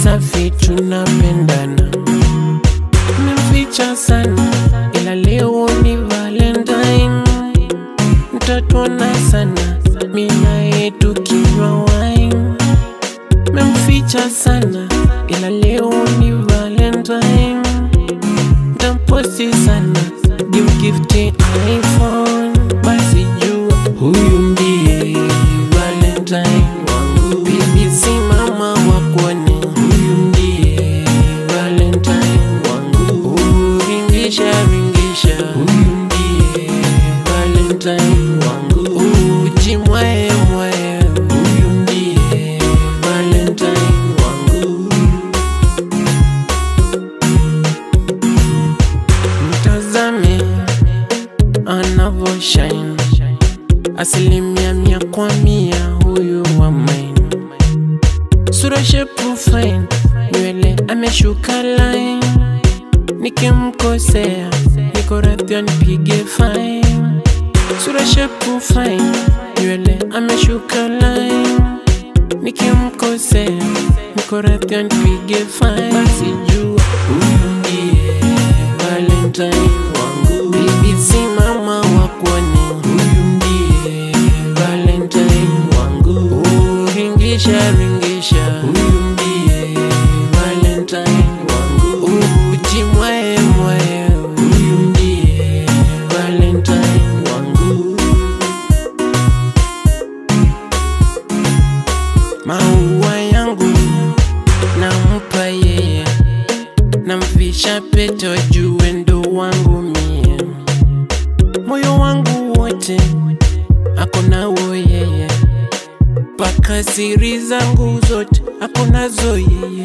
safi tunapendana. Nimeficha sana ila leo ni Valentine. Mtatuona sana mimi naye tukinywa wine. Nimeficha sana ila leo ni Valentine. Tamposti sana give gift iPhone. Basi jua huyu ndiye Valentine wangu. Baby simama wakuone, huyu ndiye Valentine wangu. Ringisha ringisha, huyu ndiye Valentine wangu. Jimwae mwae, huyu ndiye Valentine wangu. Mtazame anavyo shine, asilimia 100 huyu wa mine. Sura shepu fine, nywele ameshuka line. Nikimkosea niko radhi anipige fine. Sura shepu fine, nywele ameshuka line. Nikimkosea niko radhi anipige fine. Basi jua huyu ndiye Valentine wangu. Baby simama wakuone, huyu ndiye Valentine wangu. Ringisha ringisha, huyu ndiye Valentine wangu. Jimwae mwae, huyu ndiye Valentine wangu. Maua yangu nampa yeye, namvisha pete ajue ndo wangu mie. Moyo wangu wote ako nawo yeye, paka siri zangu zote ako nazo yeye.